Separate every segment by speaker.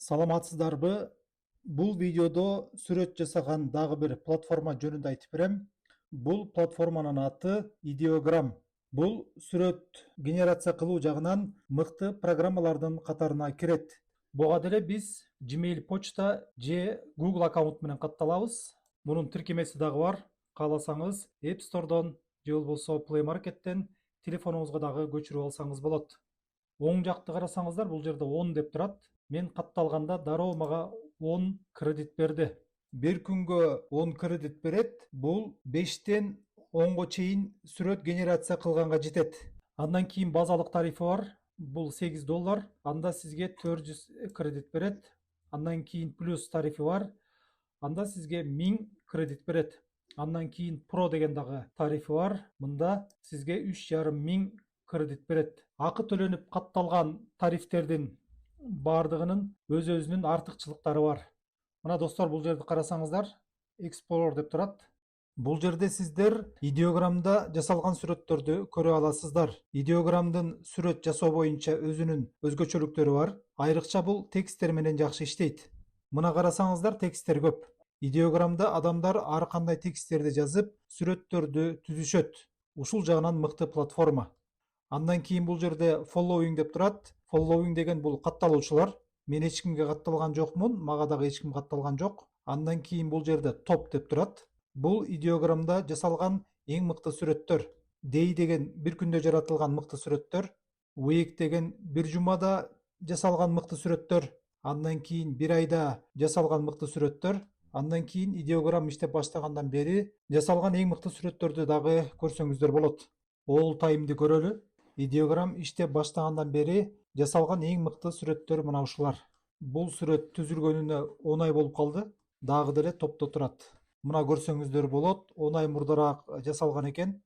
Speaker 1: Саламатсыздарбы? Бул видеодо сүрөт жасаган дагы бир платформа жөнүндө айтып берем. Бул платформанын аты Ideogram. Бул сүрөт генерация кылуу жагынан мыкты программалардын катарына кирет. Буга деле биз Gmail почта же Google аккаунт менен катталабыз. Мунун тиркемеси дагы бар. Кааласаңыз App Store'дон же болбосо Play Market'тен телефонуңузга дагы көчүрүп алсаңыз болот. Оң жакты карасаңыздар, бул жерде 10 деп турат. Мен катталганда дароо мага 10 кредит берди. Бир күнгө 10 кредит берет. Бул 5тен 10го чейин сүрөт генерация кылганга жетет. Андан кийин базалык тарифи бар. Бул $8. Анда сизге 400 кредит берет. Андан кийин плюс тарифи бар. Анда сизге 1000 кредит берет. Андан кийин Pro деген дагы тарифи бар. Мында сизге 3500 кредит берет. Акы төлөнүп катталган тарифтердин бардыгынын өз-өзүнүн артыкчылыктары бар. Мына достор, бул жерди карасаңыздар, Explorer деп турат. Бул жерде сиздер Ideogramда жасалган сүрөттөрдү көрө аласыздар. Ideogramдын сүрөт жасоо боюнча өзүнүн өзгөчөлүктөрү бар. Айрыкча бул тексттер менен жакшы иштейт. Мына карасаңыздар, тексттер көп. Ideogramда адамдар ар кандай тексттерди жазып, сүрөттөрдү түзүшөт. Ушул жагынан мыкты платформа. Андан кийин бул жерде following деп турат. Following деген бул катталуучулар. Мен эч кимге катталган жокмун, мага дагы эч ким катталган жок. Андан кийин бул жерде топ деп турат. Бул Ideogramда жасалган эң мыкты сүрөттөр. Day деген бир күндө жаратылган мыкты сүрөттөр. Week деген бир жумада жасалган мыкты сүрөттөр. Андан кийин бир айда жасалган мыкты сүрөттөр. Андан кийин Ideogram иштеп баштагандан бери жасалган эң мыкты сүрөттөрдү дагы көрсөңүздөр болот. All time'ди көрөлү. Ideogram иштеп баштагандан бери жасалган эң мыкты сүрөттөр мына ушулар. Бул сүрөт түзүлгөнүнө 10 ай болуп калды. Дагы деле топто турат. Мына көрсөңүздөр болот. 10 ай мурдараак жасалган экен.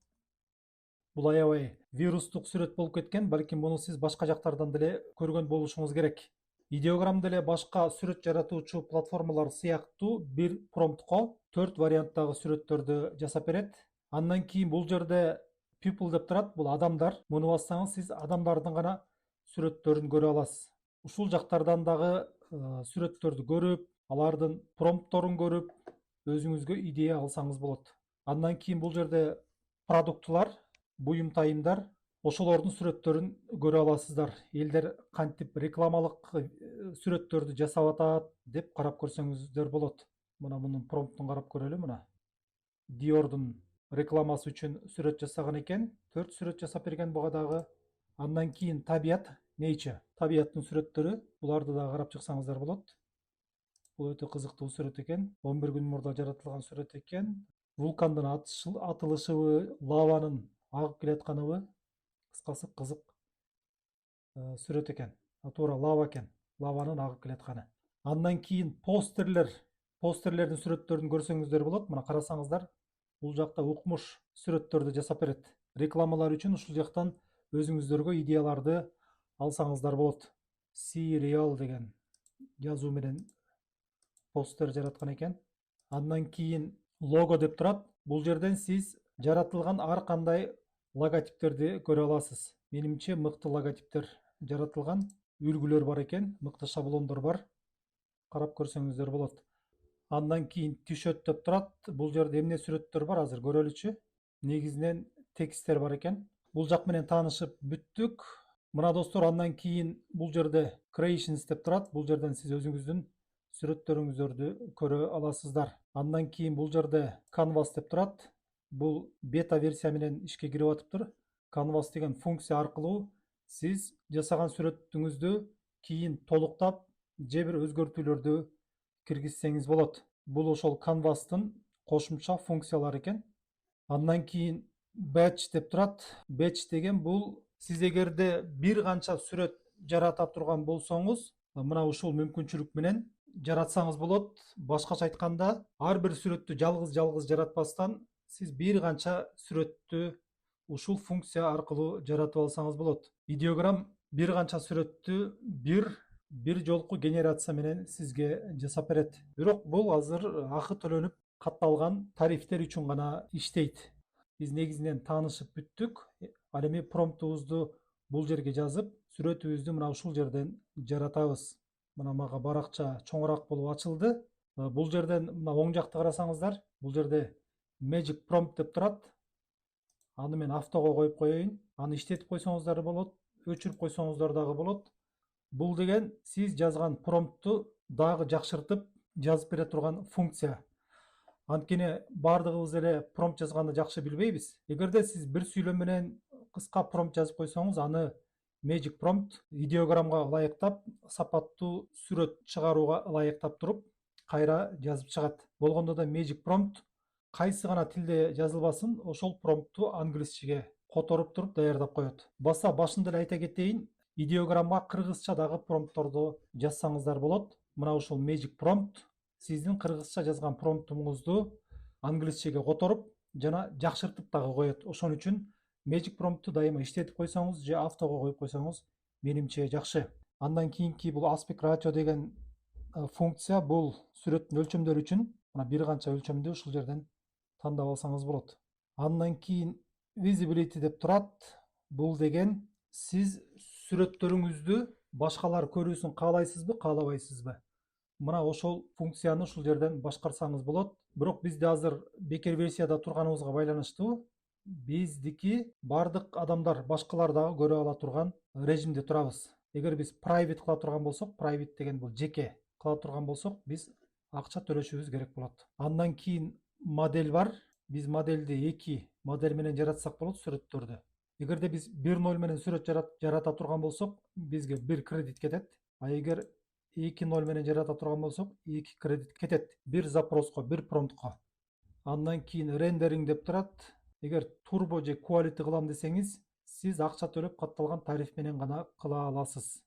Speaker 1: Бул аябай вирустук сүрөт болуп кеткен. Балким муну сиз башка жактардан деле көргөн болушуңуз керек. Ideogram деле башка сүрөт жаратуучу платформалар сыяктуу бир промптко 4 варианттагы сүрөттөрдү жасап берет. Андан кийин бул жерде people деп турат. Бул адамдар. Муну бассаңыз сиз адамдардын гана сүрөттөрүн көрө аласыз. Ушул жактардан дагы сүрөттөрдү көрүп, алардын промптторун көрүп, өзүңүзгө идея алсаңыз болот. Андан кийин бул жерде продуктулар, буюм тайымдар, ошолордун сүрөттөрүн көрө аласыздар. Элдер кантип рекламалык сүрөттөрдү жасап атат деп карап көрсөңүздөр болот. Мына мунун промптун карап көрөлү. Мына Dior'дун рекламасы үчүн сүрөт жасаган экен. 4 сүрөт жасап берген буга дагы. Андан кийин табият, nature, табияттын сүрөттөрү. Буларды дагы карап чыксаңыздар болот. Бул өтө кызыктуу сүрөт экен. 11 күн мурда жаратылган сүрөт экен. Вулкандын атылышыбы, лаванын агып келатканыбы, кыскасы кызык сүрөт экен. Туура лава экен. Лаванын агып келатканы. Андан кийин постерлердин сүрөттөрүн көрсөңүздөр болот. Мына карасаңыздар, бул жакта укмуш сүрөттөрдү жасап берет. Рекламалар үчүн ушул жактан өзүңүздөргө идеяларды алсаңыздар болот. Serial деген жазуу менен постер жараткан экен. Андан кийин лого деп турат. Бул жерден сиз жаратылган ар кандай логотиптерди көрө аласыз. Менимче мыкты логотиптер жаратылган, үлгүлөр бар экен, мыкты шаблондор бар. Карап көрсөңүздөр болот. Андан кийин t-shirt деп турат. Бул жерде эмне сүрөттөр бар, азыр көрөлүчү. Негизинен тексттер бар экен. Бул жак менен таанышып бүттүк. Мына достор, андан кийин бул жерде creations деп турат. Бул жерден сиз өзүңүздүн сүрөттөрүңүздөрдү көрө аласыздар. Андан кийин бул жерде canvas деп турат. Бул бета версия менен ишке кирип атыптыр. Canvas деген функция аркылуу сиз жасаган сүрөтүңүздү кийин толуктап же бир өзгөртүүлөрдү киргизсеңиз болот. Бул ошол Canvas'тын кошумча функциялары экен. Андан кийин batch деп турат. Batch деген бул сиз эгерде бир канча сүрөт жарата турган болсоңуз, мына ушул мүмкүнчүлүк менен жаратсаңыз болот. Башкача айтканда, ар бир сүрөттү жалгыз жаратпастан сиз бир канча сүрөттү ушул функция аркылуу жаратып алсаңыз болот. Ideogram бир канча сүрөттү бир жолку генерация менен сизге жасап берет. Бирок бул азыр акы төлөнүп катталган тарифтер үчүн гана иштейт. Биз негизинен таанышып бүттүк. Ал эми промптубузду бул жерге жазып, сүрөтүбүздү мына ушул жерден жаратабыз. мына мага баракча чоңураак болуп ачылды. Бул жерден мына оң жакты карасаңыздар, бул жерде Magic Prompt деп турат. Аны мен автого коюп коеюн. Аны иштетип койсоңуздар болот, өчүрүп койсоңуздар дагы болот. Бул деген сиз жазган промптту дагы жакшыртып жазып бере турган функция. Анткени баардыгыбыз эле промпт жазганды жакшы билбейбиз. Эгерде сиз бир сүйлөм менен кыска промпт жазып койсоңуз, аны Magic Prompt идеограммга ылайыктап, сапаттуу сүрөт чыгарууга ылайыктап туруп, кайра жазып чыгат. Болгондо да Magic Prompt кайсы гана тилде жазылбасын, ошол промптту англисчеге которуп туруп даярдап коет. Башында эле айта кетейин, идеограммга кыргызча дагы промптторду жазсаңыздар болот. Мына ушул Magic Prompt сиздин кыргызча жазган промптуңузду англисчеге которуп жана жакшыртып дагы коет. Ошон үчүн Magic Prompt'tu дайыма иштетип койсоңуз же автого коюп койсоңуз менимче жакшы. Андан кийинки бул aspect ratio деген функция, бул сүрөттүн өлчөмдөрү үчүн. Мына бир канча өлчөмдү ушул жерден тандап алсаңыз болот. Андан кийин visibility деп турат. Бул деген сиз сүрөттөрүңүздү башкалар көрүүсүн каалайсызбы, каалабайсызбы? Мына ошол функцияны ушул жерден башкарсаңыз болот. Бирок бизде азыр бекер версияда турганыбызга байланыштуу биздики бардык адамдар, башкалар дагы көрө ала турган режимде турабыз. Эгер биз private кыла турган болсок, private деген бул жеке кыла турган болсок, биз акча төлөшүбүз керек болот. Андан кийин модель бар. Биз модельди 2 модель менен жаратсак болот сүрөттөрдү. Эгерде биз 1.0 менен сүрөт жарата турган болсок, бизге 1 кредит кетет. А эгер 2.0 менен жарата турган болсок, 2 кредит кетет. Бир запроско, бир промптко. Андан кийин рендеринг деп турат. Эгер турбо же quality кылам десеңиз, сиз акча төлөп катталган тариф менен гана кыла аласыз.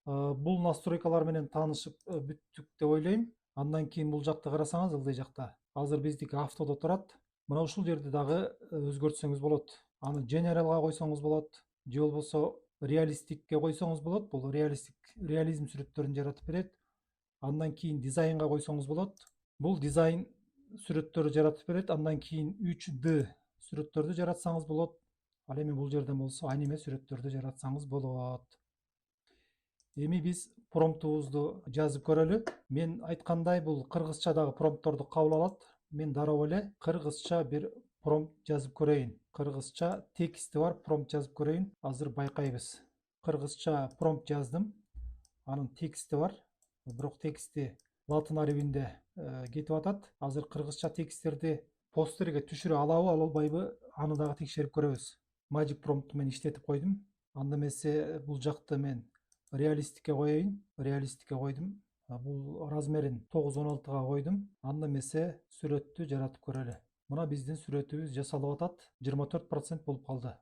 Speaker 1: Бул настройкалар менен таанышып бүттүк деп ойлойм. Андан кийин бул жакты карасаңыз, ылдый жакта азыр биздики автодо турат. Мына ушул жерди дагы өзгөртсөңүз болот. Аны generalга койсоңуз болот, же болбосо реалистикке койсоңуз болот. Бул реализм сүрөттөрүн жаратып берет. Андан кийин дизайнга койсоңуз болот. Бул дизайн сүрөттөрү жаратып берет. Андан кийин 3D сүрөттөрдү жаратсаңыз болот. Ал эми бул жерден болсо аниме сүрөттөрдү жаратсаңыз болот. Эми биз промптубузду жазып көрөлү. Мен айткандай, бул кыргызчадагы промптторду кабыл алат. Мен дароо эле кыргызча бир промпт жазып көрөйүн. Кыргызча тексти бар промпт жазып көрөйүн. Азыр байкайбыз. Кыргызча промпт жаздым. Анын тексти бар. Бирок тексти латын арабинде кетип атат. Азыр кыргызча тексттерди постерге түшүрө алабы, албайбы, аны дагы текшерип көрөбүз. Magic Prompt менен иштетип койдум. Анда эмесе бул жакты мен реалистикке коеюн. Реалистикке койдум. Бул размерин 9:16 койдум. Анда эмесе сүрөттү жаратып көрөлү. Мына биздин сүрөтүбүз жасалып атат. 24% болуп калды.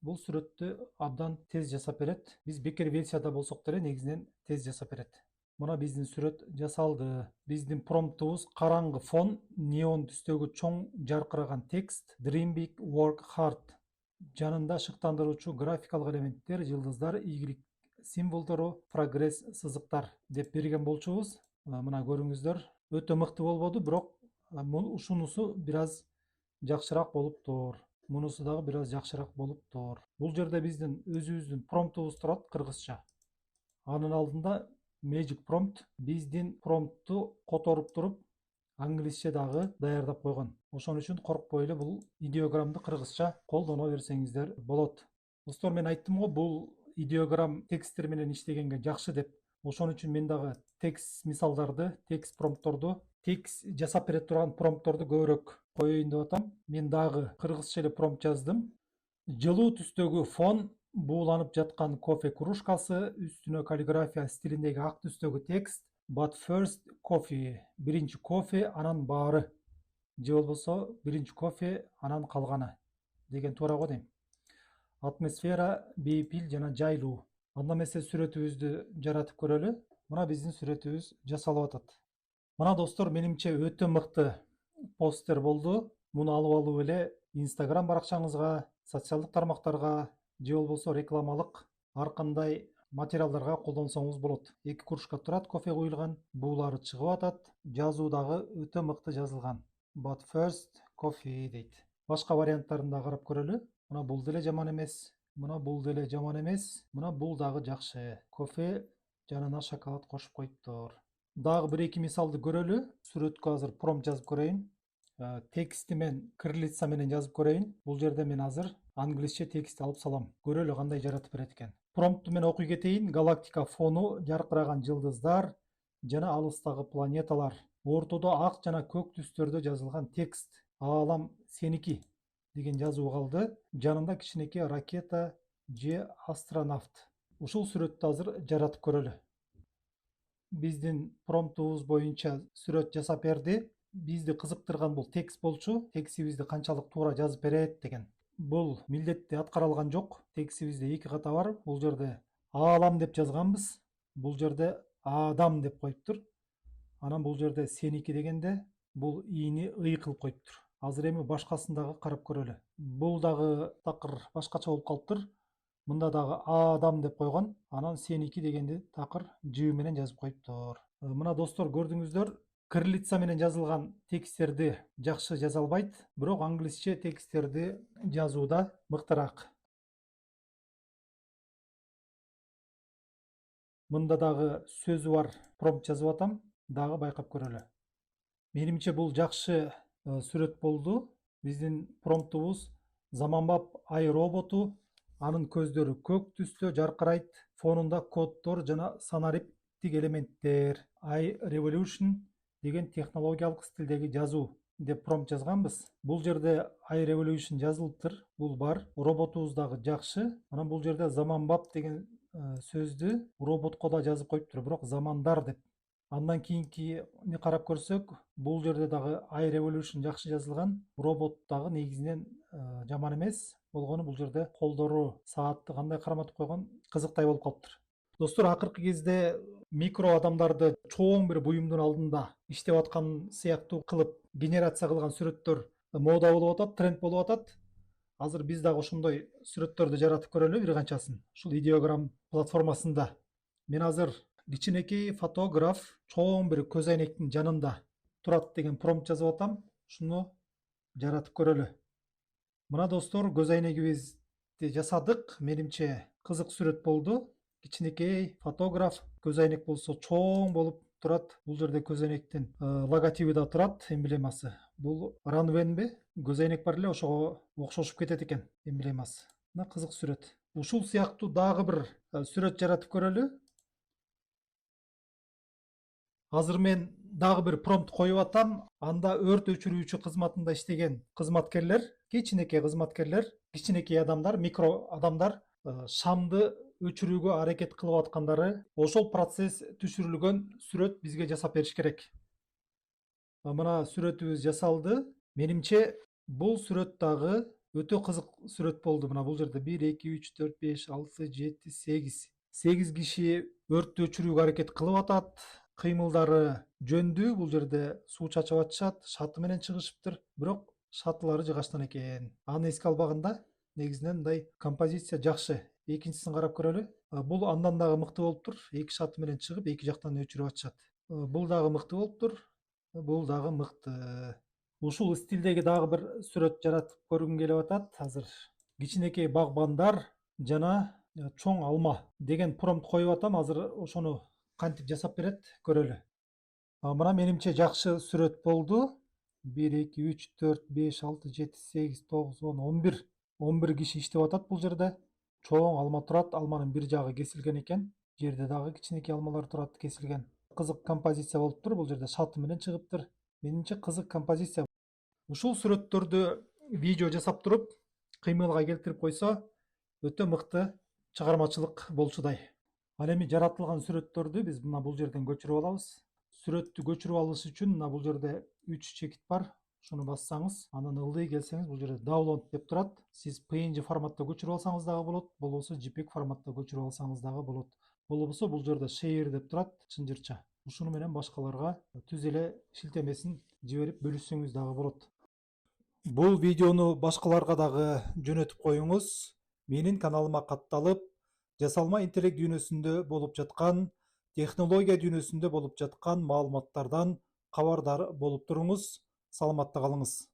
Speaker 1: Бул сүрөттү абдан тез жасап берет. Биз бекер версияда болсок деле негизинен тез жасап берет. Мына биздин сүрөт жасалды. Биздин промптубуз караңгы фон, неон түстөгү чоң жаркыраган текст, dream big, work hard. Жанында шыктандыруучу графикалык элементтер, жылдыздар, Y символдору, прогресс сызыктар деп берген болчубуз. Мына көрүңүздөр. Өтө мыкты болбоду, бирок ушунусу бир аз жакшыраак болуптур. Мунусу дагы бир аз жакшыраак болуптур. Бул жерде биздин өзүбүздүн промптубуз турат кыргызча. Анын алдында Magic Prompt биздин промптту которуп туруп англисче дагы даярдап койгон. Ошон үчүн коркпой эле бул идеограммды кыргызча колдоно берсеңиздер болот. Достор, мен айттым го, бул идеограмм тексттер менен иштегенге жакшы деп. Ошон үчүн мен дагы текст мисалдарды, текст промптторду, текст жасап бере турган промптторду көбүрөөк коеюн деп атам. Мен дагы кыргызча эле промпт жаздым. Жылуу түстөгү фон, бууланып жаткан кофе кружкасы, үстүнө каллиграфия стилиндеги ак түстөгү текст, but first coffee, биринчи кофе, анан баары, же болбосо биринчи кофе, анан калганы деген туура го дейм. Атмосфера бейпил жана жайлуу. Анда эмесе сүрөтүбүздү жаратып көрөлү. Мына биздин сүрөтүбүз жасалып атат. Мына достор, менимче өтө мыкты постер болду. Муну алып алып эле Instagram баракчаңызга, социалдык тармактарга, же болбосо рекламалык ар кандай материалдарга колдонсоңуз болот. 2 кружка турат, кофе куюлган, буулары чыгып атат. Жазуу дагы өтө мыкты жазылган. But first coffee дейт. Башка варианттарын да карап көрөлү. Мына бул деле жаман эмес. Мына бул деле жаман эмес. Мына бул дагы жакшы. Кофе жанына шоколад кошуп коюптур. Дагы бир эки мисалды көрөлү. Сүрөткө азыр промпт жазып көрөйүн. Тексти мен кириллица менен жазып көрөйүн. Бул жерде мен азыр англисче текст алып салам. Көрөлү кандай жаратып берет экен. Промпту мен окуй кетейин. Галактика фону, жаркыраган жылдыздар жана алыстагы планеталар. Ортодо ак жана көк түстөрдө жазылган текст. Аалам сеники деген жазуу калды. Жанында кичинекей ракета же астронавт. Ушул сүрөттү азыр жаратып көрөлү. Биздин промптубуз боюнча сүрөт жасап берди. Бизди кызыктырган бул текст болчу. Текстибизди канчалык туура жазып берет деген. Бул милдетти аткара алган жок. Текстибизде эки ката бар. Бул жерде аалам деп жазганбыз. Бул жерде адам деп коюптур. Анан бул жерде сеники дегенде бул ини ый кылып коюптур. Азыр эми башкасын дагы карап көрөлү. Бул дагы такыр башкача болуп калыптыр. Мында дагы адам деп койгон. Анан сеники дегенди такыр ж менен жазып коюптур. Мына достор, көрдүңүздөр, кириллица менен жазылган тексттерди жакшы жаза албайт, бирок англисче тексттерди жазууда мыктыраак. Мында дагы сөзү бар промпт жазып атам, дагы байкап көрөлү. Менимче бул жакшы сүрөт болду. Биздин промптубуз заманбап ай роботу, анын көздөрү көк түстө жаркырайт, фонунда коддор жана санариптик элементтер. I Revolution деген технологиялык стилдеги жазуу деп промпт жазганбыз. Бул жерде I Revolution жазылыптыр, бул бар. Роботубуз дагы жакшы. Анан бул жерде заманбап деген сөздү роботко да жазып коюптур, бирок замандар деп. Андан кийинкини карап көрсөк, бул жерде дагы I Revolution жакшы жазылган. Робот дагы негизинен жаман эмес. Болгону бул жерде колдору, саатты кандай карматып койгон кызыктай болуп калыптыр. Достор, акыркы кезде микро адамдарды чоң бир буюмдун алдында иштеп аткан сыяктуу кылып генерация кылган сүрөттөр мода болуп атат, тренд болуп атат. Азыр биз дагы ошондой сүрөттөрдү жаратып көрөлү бир канчасын. Ушул идеограмм платформасында. Мен азыр кичинекей фотограф чоң бир көз айнектин жанында турат деген промпт жазып атам. Шуну жаратып көрөлү. Мына достор, көз айнегибизди жасадык. Менимче кызык сүрөт болду. Кичинекей фотограф, көз айнек болсо чоң болуп турат. Бул жерде көз айнектин логотиби да турат, эмблемасы. Бул ранвенби? Көз айнек бар эле, ошого окшошуп кетет экен эмблемасы. Мына кызык сүрөт. Ушул сыяктуу дагы бир сүрөт жаратып көрөлү. Азыр мен дагы бир промпт коюп атам. Анда өрт өчүрүүчү кызматында иштеген кызматкерлер, кичинекей кызматкерлер, кичинекей адамдар, микро адамдар шамды өчүрүүгө аракет кылып аткандары, ошол процесс түшүрүлгөн сүрөт бизге жасап бериш керек. Мына сүрөтүбүз жасалды. Менимче бул сүрөт дагы өтө кызык сүрөт болду. Мына бул жерде 1 2 3 4 5 6 7 8 8 киши өрттү өчүрүүгө аракет кылып атат. Кыймылдары жөндүү. Бул жерде суу чачып атышат, шаты менен чыгышыптыр. Бирок шатылары жыгачтан экен. Аны эске албаганда негизинен мындай композиция жакшы. Экинчисин карап көрөлү. Бул андан дагы мыкты болуптур. Эки шаты менен чыгып, эки жактан өчүрүп атышат. Бул дагы мыкты болуптур. Бул дагы мыкты. Ушул стилдеги дагы бир сүрөт жаратып көргүм келип атат. Азыр кичинекей багбандар жана чоң алма деген промпт коюп атам. Азыр ошону кантип жасап берет көрөлү. Мына менимче жакшы сүрөт болду. 1 2 3 4 5 6 7 8 9 10 11 11 киши иштеп атат бул жерде. Чоң алма турат, алманын бир жагы кесилген экен. Жерде дагы кичинекей алмалар турат, кесилген. Кызык композиция болуптур. Бул жерде шаты менен чыгыптыр. Менимче кызык композиция. Ушул сүрөттөрдү видео жасап туруп, кыймылга келтирип койсо, өтө мыкты чыгармачылык болчудай. Ал эми жаратылган сүрөттөрдү биз мына бул жерден көчүрүп алабыз. Сүрөттү көчүрүп алыш үчүн мына бул жерде 3 чекит бар. Шуну бассаңыз, анан ылдый келсеңиз, бул жерде download деп турат. Сиз PNG форматта көчүрүп алсаңыз дагы болот, болбосо JPEG форматта көчүрүп алсаңыз дагы болот. Болбосо бул жерде share деп турат, чынжырча. Ушуну менен башкаларга түз эле шилтемесин жиберип бөлүшсөңүз дагы болот. Бул видеону башкаларга дагы жөнөтүп коюңуз. Менин каналыма катталып, жасалма интеллект дүйнөсүндө болуп жаткан, технология дүйнөсүндө болуп жаткан маалыматтардан кабардар болуп туруңуз. Саламатта калыңыз.